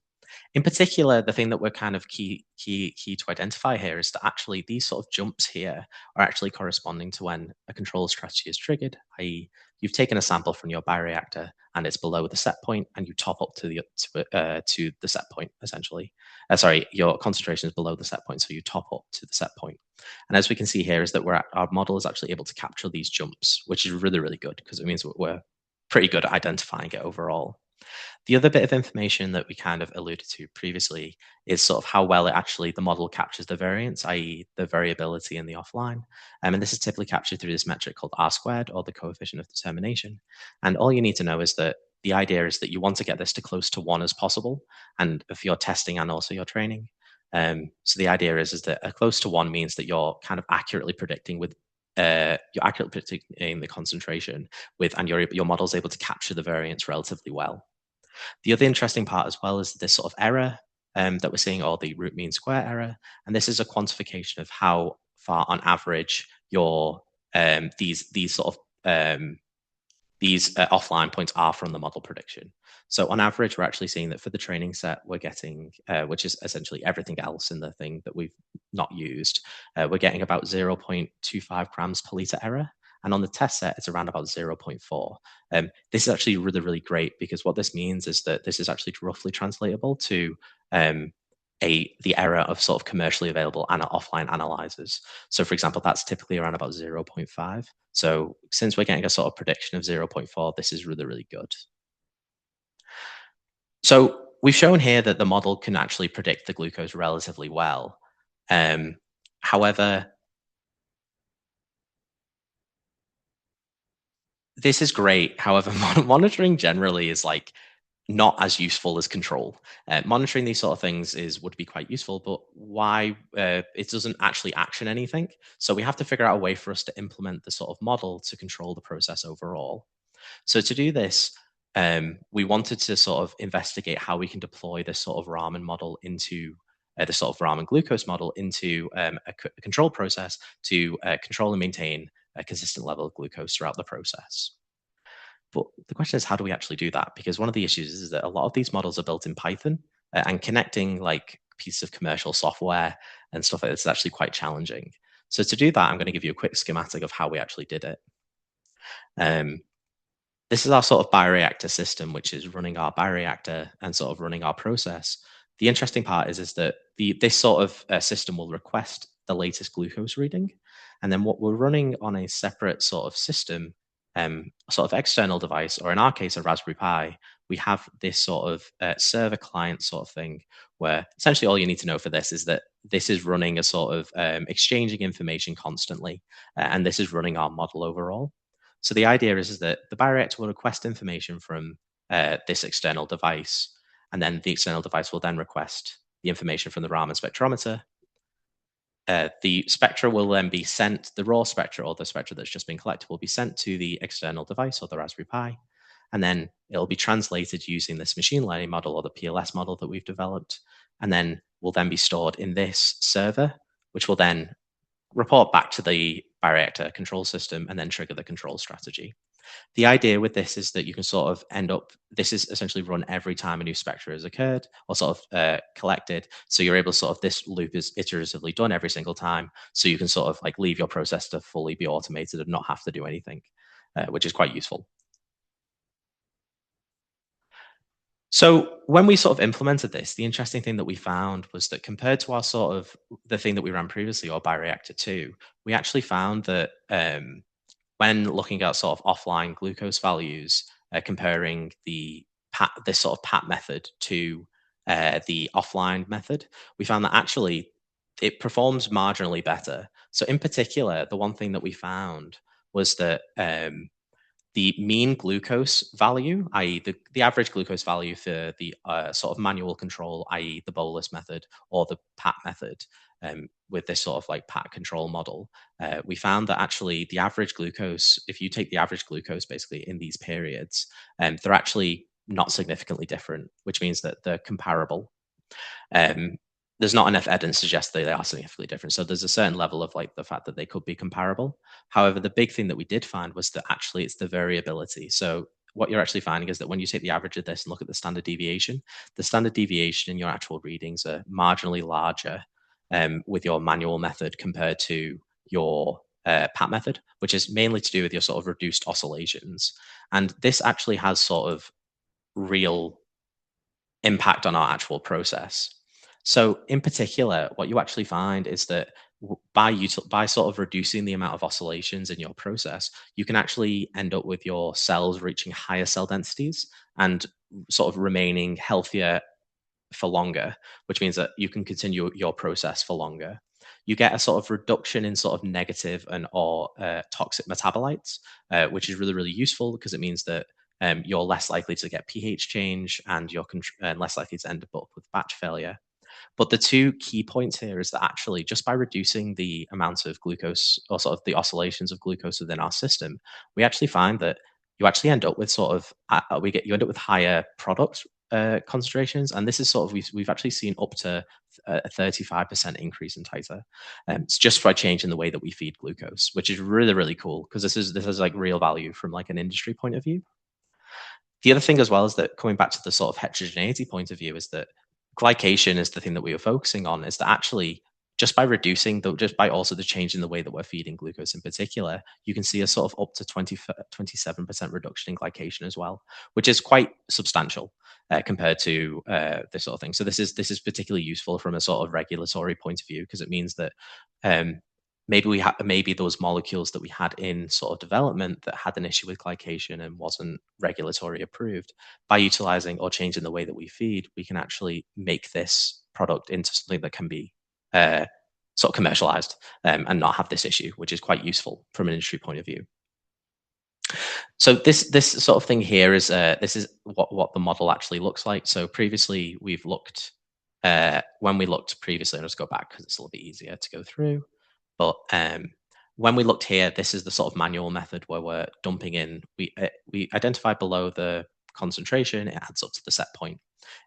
In particular, the thing that we're kind of key to identify here is that actually these sort of jumps here are actually corresponding to when a control strategy is triggered, i.e. you've taken a sample from your bioreactor and it's below the set point and you top up to the set point, essentially. Your concentration is below the set point, so you top up to the set point. And as we can see here is that our model is actually able to capture these jumps, which is really, really good because it means we're pretty good at identifying it overall. The other bit of information that we kind of alluded to previously is sort of how well the model captures the variance, i.e. the variability in the offline. And this is typically captured through this metric called R squared, or the coefficient of determination. And all you need to know is that the idea is that you want to get this to close to 1 as possible, and if you're testing and also your training. So the idea is that a close to 1 means that you're kind of accurately predicting you're accurately predicting the concentration and your model's able to capture the variance relatively well. The other interesting part as well is this sort of error that we're seeing, or the root mean square error, and this is a quantification of how far, on average, your these sort of offline points are from the model prediction. So on average, we're actually seeing that for the training set, we're getting, which is essentially everything else in the thing that we've not used, we're getting about 0.25 grams per liter error. And on the test set, it's around about 0.4. This is actually really, really great, because what this means is that this is actually roughly translatable to the error of sort of commercially available offline analyzers. So for example, that's typically around about 0.5. So since we're getting a sort of prediction of 0.4, this is really, really good. So we've shown here that the model can actually predict the glucose relatively well. However, this is great. However, monitoring generally is like not as useful as control. Monitoring these sort of things would be quite useful, but why it doesn't actually action anything. So we have to figure out a way for us to implement the sort of model to control the process overall. So to do this, we wanted to sort of investigate how we can deploy this sort of ramen model into the sort of ramen glucose model into a control process to control and maintain a consistent level of glucose throughout the process. But the question is, how do we actually do that? Because one of the issues is that a lot of these models are built in Python, and connecting like pieces of commercial software and stuff like this is actually quite challenging. So to do that, I'm going to give you a quick schematic of how we actually did it. This is our sort of bioreactor system, which is running our bioreactor and sort of running our process. The interesting part is that this sort of system will request the latest glucose reading, and then what we're running on a separate sort of system, sort of external device, or in our case, a Raspberry Pi, we have this sort of server client sort of thing, where essentially all you need to know for this is that this is running a sort of exchanging information constantly, and this is running our model overall. So the idea is that the bioreactor will request information from this external device, and then the external device will then request the information from the Raman spectrometer. The spectra will then be sent, the raw spectra, or the spectra that's just been collected, will be sent to the external device, or the Raspberry Pi, and then it'll be translated using this machine learning model, or the PLS model that we've developed, and then will then be stored in this server, which will then report back to the bioreactor control system and then trigger the control strategy. The idea with this is that you can sort of this is essentially run every time a new spectra has occurred or sort of collected. So you're able to sort of, this loop is iteratively done every single time. So you can sort of like leave your process to fully be automated and not have to do anything, which is quite useful. So when we sort of implemented this, the interesting thing that we found was that compared to our sort of the thing that we ran previously, or Bioreactor 2, we actually found that when looking at sort of offline glucose values, comparing this sort of PAT method to the offline method, we found that actually it performs marginally better. So in particular, the one thing that we found was that the mean glucose value, i.e. the average glucose value for the sort of manual control, i.e. the bolus method or the PAT method, with this sort of like PAT control model, we found that actually the average glucose, if you take the average glucose basically in these periods, they're actually not significantly different, which means that they're comparable. There's not enough evidence to suggest that they are significantly different. So there's a certain level of like the fact that they could be comparable. However, the big thing that we did find was that actually it's the variability. So what you're actually finding is that when you take the average of this and look at the standard deviation in your actual readings are marginally larger with your manual method compared to your PAT method, which is mainly to do with your sort of reduced oscillations. And this actually has sort of real impact on our actual process. So in particular, what you actually find is that by sort of reducing the amount of oscillations in your process, you can actually end up with your cells reaching higher cell densities and sort of remaining healthier for longer, which means that you can continue your process for longer. You get a sort of reduction in sort of negative and or toxic metabolites, which is really useful because it means that you're less likely to get pH change and you're less likely to end up with batch failure. But the two key points here is that actually, just by reducing the amount of glucose or sort of the oscillations of glucose within our system, we actually find that you actually end up with sort of you end up with higher product concentrations, and this is sort of we've actually seen up to a 35% increase in titer. It's just by changing the way that we feed glucose, which is really cool because this is like real value from like an industry point of view. The other thing as well is that coming back to the sort of heterogeneity point of view is that glycation is the thing that we were focusing on, is that actually just by reducing just by also the change in the way that we're feeding glucose in particular, you can see a sort of up to 27% reduction in glycation as well, which is quite substantial compared to this sort of thing. So this is particularly useful from a sort of regulatory point of view because it means that um, maybe those molecules that we had in sort of development that had an issue with glycation and wasn't regulatory approved, by utilizing or changing the way that we feed, we can actually make this product into something that can be sort of commercialized and not have this issue, which is quite useful from an industry point of view. So this sort of thing here is this is what the model actually looks like. So previously we've looked when we looked previously, I'll just go back because it's a little bit easier to go through. But when we looked here, this is the sort of manual method where we're dumping in. We identify below the concentration, it adds up to the set point,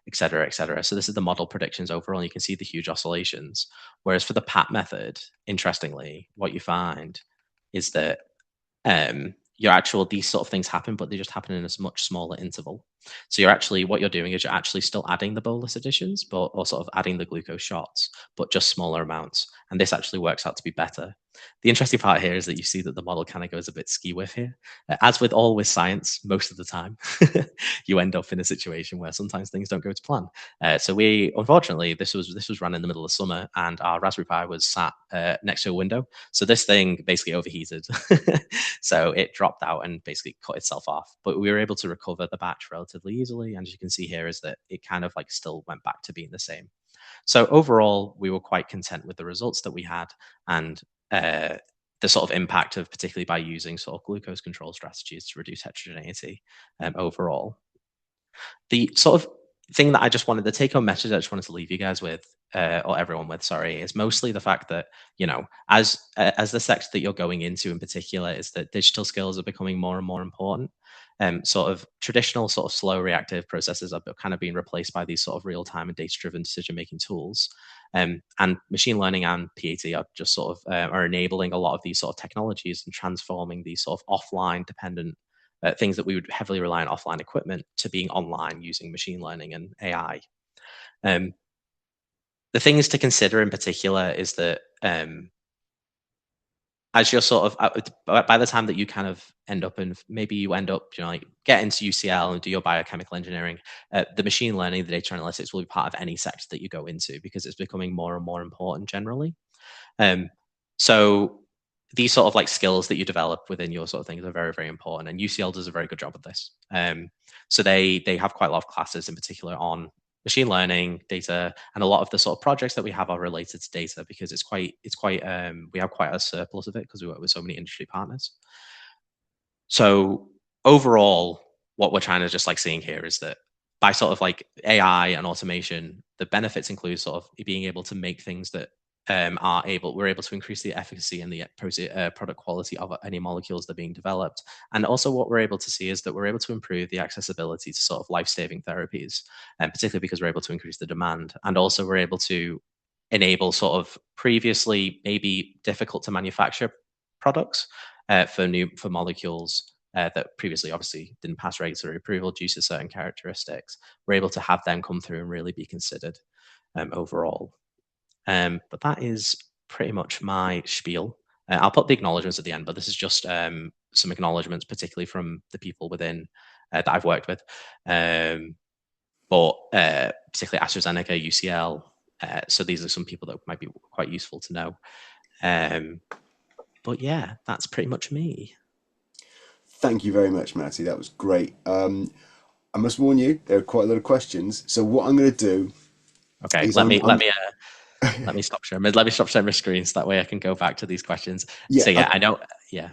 et cetera, et cetera. So this is the model predictions overall. And you can see the huge oscillations. Whereas for the PAT method, interestingly, what you find is that these sort of things happen, but they just happen in a much smaller interval. So what you're doing is you're actually still adding the bolus additions, or sort of adding the glucose shots, but just smaller amounts. And this actually works out to be better. The interesting part here is that you see that the model kind of goes a bit ski with here. As with science, most of the time, you end up in a situation where sometimes things don't go to plan. So unfortunately, this was run in the middle of summer, and our Raspberry Pi was sat next to a window. So this thing basically overheated, so it dropped out and basically cut itself off. But we were able to recover the batch relatively easily, and as you can see here, is that it kind of like still went back to being the same. So overall, we were quite content with the results that we had, and the sort of impact of particularly by using sort of glucose control strategies to reduce heterogeneity overall. The sort of thing that the take-home message I just wanted to leave you guys with, or everyone with, sorry, is mostly the fact that, as the sector that you're going into in particular, is that digital skills are becoming more and more important. Sort of traditional, sort of slow reactive processes are kind of being replaced by these sort of real-time and data-driven decision-making tools. And machine learning and PAT are just sort of are enabling a lot of these sort of technologies and transforming these sort of offline dependent things that we would heavily rely on offline equipment to being online using machine learning and AI. The things to consider in particular is that as you're sort of by the time that you kind of end up like get into UCL and do your biochemical engineering, the machine learning, the data analytics will be part of any sector that you go into because it's becoming more and more important generally. So these sort of like skills that you develop within your sort of things are very important, and UCL does a very good job of this. So they have quite a lot of classes in particular on machine learning, data, and a lot of the sort of projects that we have are related to data because we have quite a surplus of it because we work with so many industry partners. So overall, what we're trying to just like seeing here is that by sort of like AI and automation, the benefits include sort of being able to make things that we're able to increase the efficacy and the product quality of any molecules that are being developed. And also what we're able to see is that we're able to improve the accessibility to sort of life-saving therapies, and particularly because we're able to increase the demand. And also we're able to enable sort of previously maybe difficult to manufacture products for molecules that previously obviously didn't pass regulatory approval due to certain characteristics. We're able to have them come through and really be considered overall. But that is pretty much my spiel. I'll put the acknowledgements at the end, but this is just some acknowledgements, particularly from the people within that I've worked with, but particularly AstraZeneca, UCL. So these are some people that might be quite useful to know. Um, but yeah, that's pretty much me. Thank you very much, Matty. That was great. I must warn you, there are quite a lot of questions. So what I'm going to do Okay, is let me let I'm me let me stop sharing. Let me stop sharing my screen so that way I can go back to these questions. yeah. So yeah, I know. Yeah.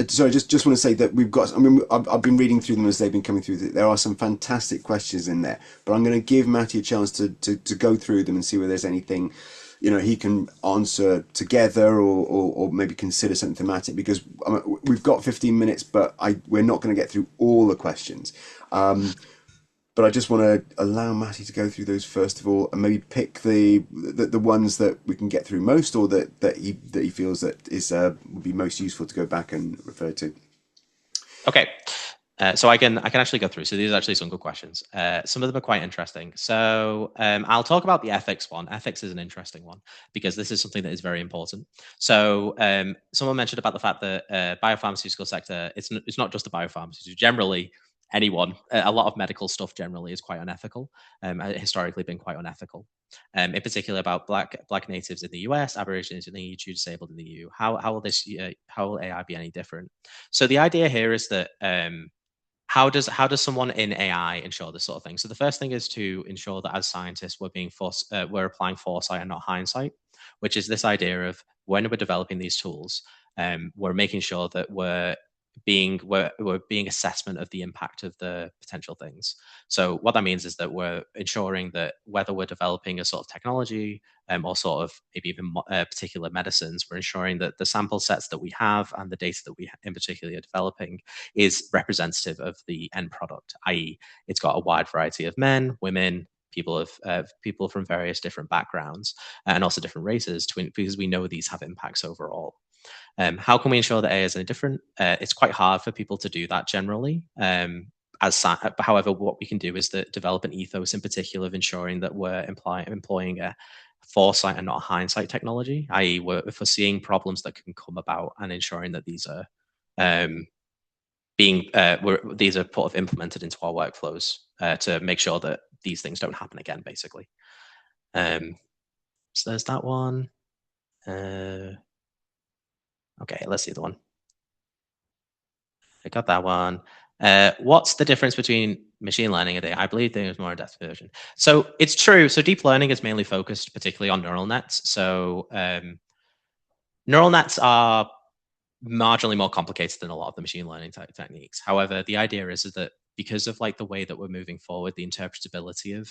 Sorry, just want to say that we've got. I mean, I've been reading through them as they've been coming through. There are some fantastic questions in there, but I'm going to give Matty a chance to go through them and see whether there's anything, he can answer together or maybe consider something thematic because we've got 15 minutes, but we're not going to get through all the questions. But I just want to allow Matty to go through those first of all, and maybe pick the ones that we can get through most, or that he feels that is would be most useful to go back and refer to. Okay. So I can actually go through. So these are actually some good questions. Some of them are quite interesting. So I'll talk about the ethics one. Ethics is an interesting one because this is something that is very important. So someone mentioned about the fact that biopharmaceutical sector, it's not just the biopharmaceutical. Generally, anyone, a lot of medical stuff generally is quite unethical. Historically been quite unethical. In particular about black natives in the US, Aborigines in the EU, disabled in the EU. How will AI be any different? So the idea here is that how does someone in AI ensure this sort of thing? So the first thing is to ensure that as scientists we're applying foresight and not hindsight, which is this idea of when we're developing these tools, we're making sure that we're being assessment of the impact of the potential things. So what that means is that we're ensuring that whether we're developing a sort of technology or sort of maybe even particular medicines, we're ensuring that the sample sets that we have and the data that we in particular are developing is representative of the end product, i.e., it's got a wide variety of men, women, people from various different backgrounds and also different races, because we know these have impacts overall. How can we ensure that AI is any different? It's quite hard for people to do that generally. However, what we can do is that develop an ethos in particular of ensuring that we're employing a foresight and not a hindsight technology, i.e., we're foreseeing problems that can come about and ensuring that these are um, these are sort of implemented into our workflows to make sure that these things don't happen again, basically. So there's that one. Okay, let's see the one. I got that one. What's the difference between machine learning and AI? I believe there's more in-depth version. So it's true. So deep learning is mainly focused particularly on neural nets. So neural nets are marginally more complicated than a lot of the machine learning techniques. However, the idea is that because of like the way that we're moving forward, the interpretability of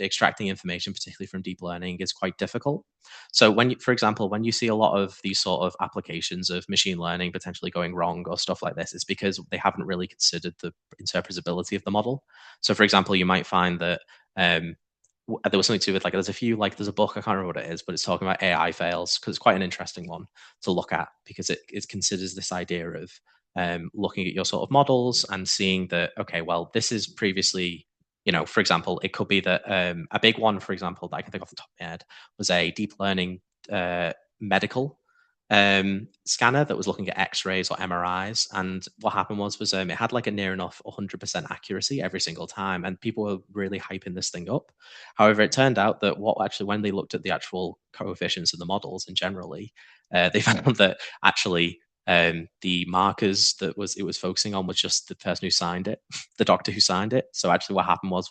extracting information, particularly from deep learning, is quite difficult. So for example, when you see a lot of these sort of applications of machine learning potentially going wrong or stuff like this, it's because they haven't really considered the interpretability of the model. So, for example, you might find that there was something to it like there's a book, I can't remember what it is, but it's talking about AI fails because it's quite an interesting one to look at because it considers this idea of looking at your sort of models and seeing that, okay, well, this is previously, for example, it could be that a big one, for example, that I can think off the top of my head was a deep learning medical scanner that was looking at X-rays or MRIs, and what happened was it had like a near enough 100% accuracy every single time, and people were really hyping this thing up. However, it turned out that when they looked at the actual coefficients of the models and generally, they found that actually the markers it was focusing on was just the person who signed it, the doctor who signed it. So actually, what happened was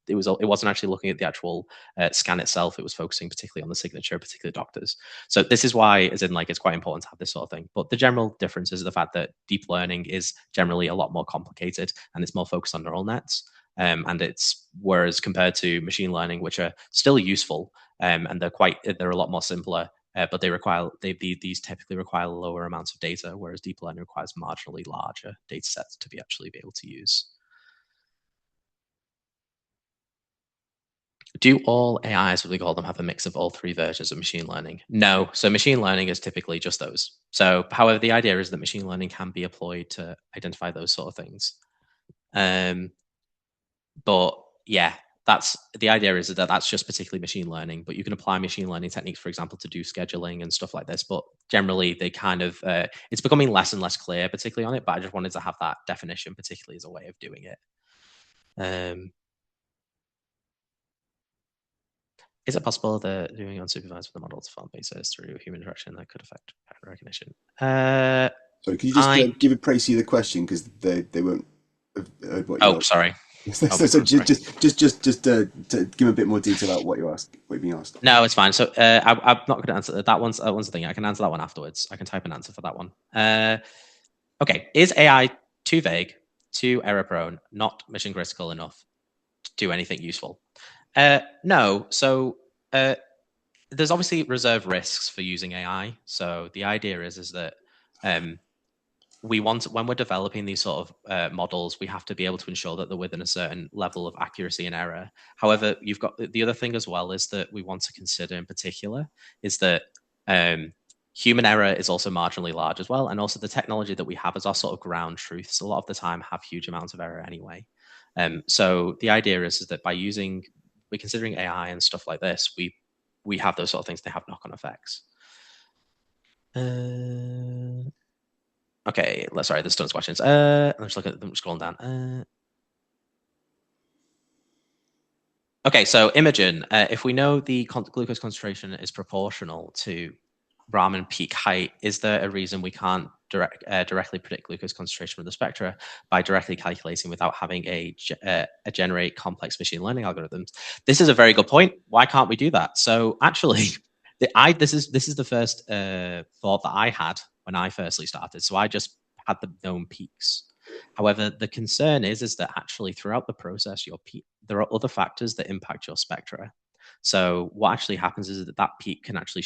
it wasn't actually looking at the actual scan itself. It was focusing particularly on the signature of particular doctors. So this is why, as in, like, it's quite important to have this sort of thing. But the general difference is the fact that deep learning is generally a lot more complicated and it's more focused on neural nets. And it's whereas compared to machine learning, which are still useful and they're a lot more simpler, but these typically require lower amounts of data, whereas deep learning requires marginally larger data sets to be able to use. Do all AIs, what we call them, have a mix of all three versions of machine learning? No. So machine learning is typically just those. So, however, the idea is that machine learning can be employed to identify those sort of things. But yeah, that's the idea is that that's just particularly machine learning. But you can apply machine learning techniques, for example, to do scheduling and stuff like this. But generally, they kind of it's becoming less and less clear, particularly on it. But I just wanted to have that definition, particularly as a way of doing it. Is it possible that doing unsupervised with the model to farm basis through human interaction that could affect pattern recognition? Sorry, could you just I give a Tracy the question because they won't have heard what you Oh, asked. sorry. Oh, So I'm sorry. just to give a bit more detail about what you asked, what you're being asked. No, it's fine. So I'm not going to answer that. That one's the thing. I can answer that one afterwards. I can type an answer for that one. Okay. Is AI too vague, too error prone, not mission critical enough to do anything useful? No. So there's obviously reserved risks for using AI. So the idea is that um, we want, when we're developing these sort of models, we have to be able to ensure that they're within a certain level of accuracy and error. However, you've got the other thing as well is that we want to consider in particular is that human error is also marginally large as well, and also the technology that we have as our sort of ground truths a lot of the time have huge amounts of error anyway. So the idea is that by we're considering AI and stuff like this, we have those sort of things. They have knock-on effects. Okay, sorry, there's tons of questions. I'm just looking at them, scrolling down. Okay, so Imogen, if we know the glucose concentration is proportional to Raman peak height, is there a reason we can't directly predict glucose concentration from the spectra by directly calculating without having a generate complex machine learning algorithms? This is a very good point. Why can't we do that? So actually, this is the first thought that I had when I firstly started. So I just had the known peaks. However, the concern is that actually throughout the process, there are other factors that impact your spectra. So what actually happens is that peak can actually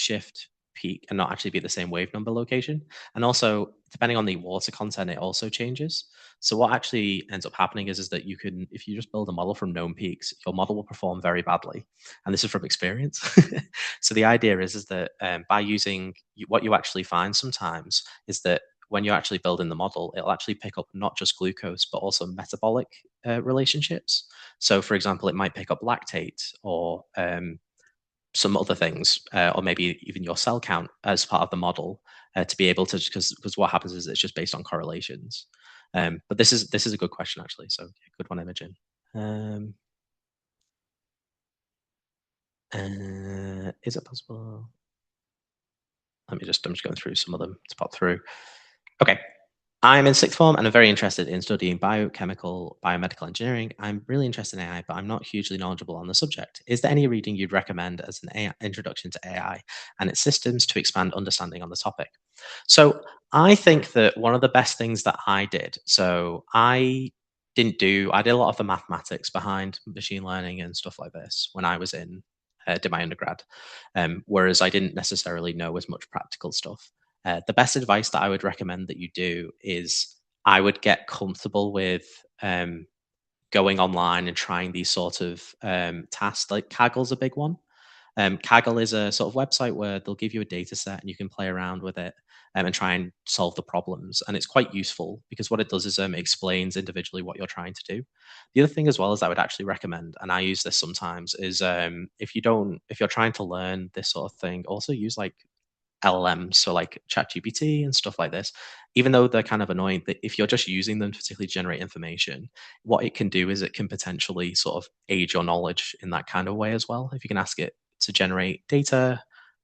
peak and not actually be the same wave number location. And also, depending on the water content, it also changes. So what actually ends up happening is that you can, if you just build a model from known peaks, your model will perform very badly. And this is from experience. So the idea is that by using what you actually find sometimes is that when you're actually building the model, it'll actually pick up not just glucose, but also metabolic relationships. So, for example, it might pick up lactate or some other things, or maybe even your cell count as part of the model to be able to, because what happens is it's just based on correlations. But this is a good question actually. So good one, Imogen. Is it possible? I'm just going through some of them to pop through. Okay. I'm in sixth form and I'm very interested in studying biomedical engineering. I'm really interested in AI, but I'm not hugely knowledgeable on the subject. Is there any reading you'd recommend as an introduction to AI and its systems to expand understanding on the topic? So I think that one of the best things that I did, so I did a lot of the mathematics behind machine learning and stuff like this when I was did my undergrad, whereas I didn't necessarily know as much practical stuff. The best advice that I would recommend that you do is I would get comfortable with going online and trying these sort of tasks. Like Kaggle's a big one. Kaggle is a sort of website where they'll give you a data set and you can play around with it and try and solve the problems. And it's quite useful because what it does is it explains individually what you're trying to do. The other thing as well is I would actually recommend, and I use this sometimes, is if you're trying to learn this sort of thing, also use like LLMs, so like ChatGPT and stuff like this, even though they're kind of annoying, that if you're just using them to particularly generate information, what it can do is it can potentially sort of aid your knowledge in that kind of way as well. If you can ask it to generate data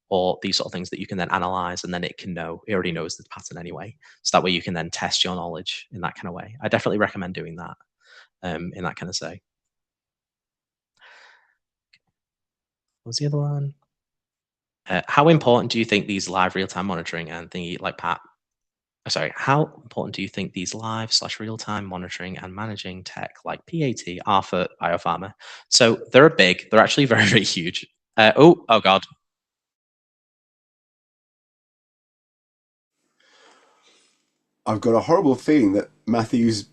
or these sort of things that you can then analyze, and then it already knows the pattern anyway. So that way you can then test your knowledge in that kind of way. I definitely recommend doing that in that kind of say. What was the other one? How important do you think these live real-time monitoring and thingy like Pat? Sorry, how important do you think these live/real-time monitoring and managing tech like PAT are for biopharma? So they're big. They're actually very, very huge. Oh God. I've got a horrible feeling that Matthew's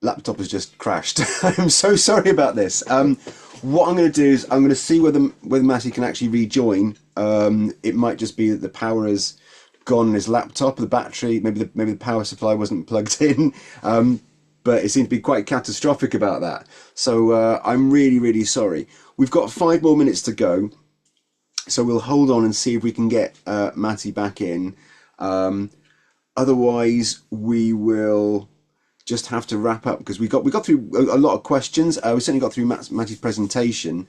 laptop has just crashed. I'm so sorry about this. What I'm going to do is I'm going to see whether Matty can actually rejoin. It might just be that the power has gone on his laptop, the battery, maybe the power supply wasn't plugged in. But it seemed to be quite catastrophic about that. So I'm really, really sorry. We've got 5 more minutes to go, so we'll hold on and see if we can get Matty back in. Otherwise, we will just have to wrap up because we got through a lot of questions. We certainly got through Matty's presentation.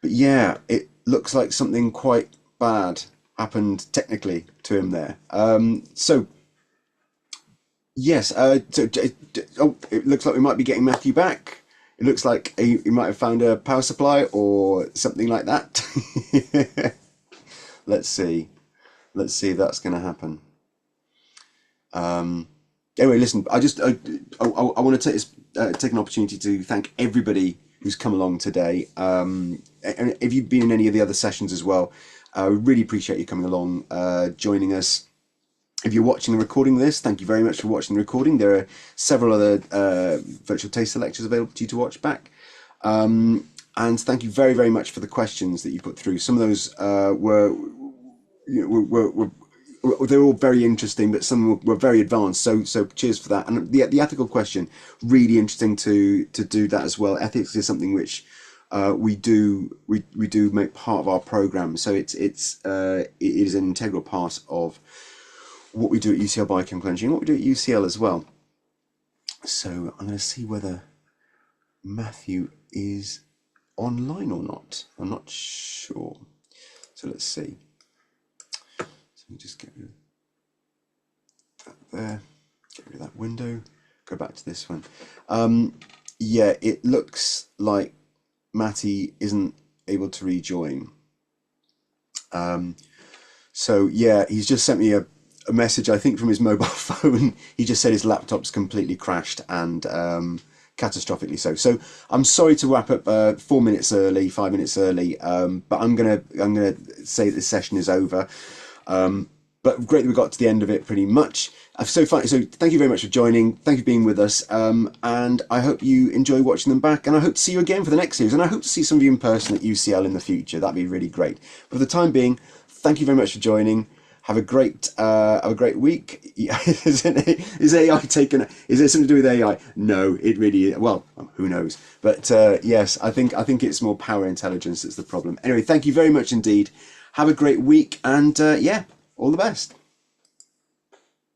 But yeah, it looks like something quite bad happened technically to him there. So yes, oh, it looks like we might be getting Matthew back. It looks like he might have found a power supply or something like that. Let's see. Let's see if that's going to happen. Anyway, listen, I want to take an opportunity to thank everybody who's come along today. And if you've been in any of the other sessions as well, I really appreciate you coming along, joining us. If you're watching the recording of this, thank you very much for watching the recording. There are several other virtual taster lectures available to you to watch back. And thank you very, very much for the questions that you put through. Some of those they're all very interesting, but some were very advanced. So cheers for that. And the ethical question, really interesting to do that as well. Ethics is something which we do make part of our program. So it is an integral part of what we do at UCL Biochemical Engineering, what we do at UCL as well. So I'm going to see whether Matthew is online or not. I'm not sure. So let's see. So we just get rid of that there, get rid of that window, go back to this one. Yeah, it looks like Matty isn't able to rejoin. So yeah, he's just sent me a message, I think, from his mobile phone. He just said his laptop's completely crashed and catastrophically so. So I'm sorry to wrap up 4 minutes early, 5 minutes early, but I'm gonna say that this session is over. But great that we got to the end of it pretty much. So thank you very much for joining. Thank you for being with us. And I hope you enjoy watching them back. And I hope to see you again for the next series. And I hope to see some of you in person at UCL in the future. That'd be really great. But for the time being, thank you very much for joining. Have a great week. Is AI taken? Is there something to do with AI? No, it really is. Well, who knows? But yes, I think it's more power intelligence that's the problem. Anyway, thank you very much indeed. Have a great week, and yeah, all the best.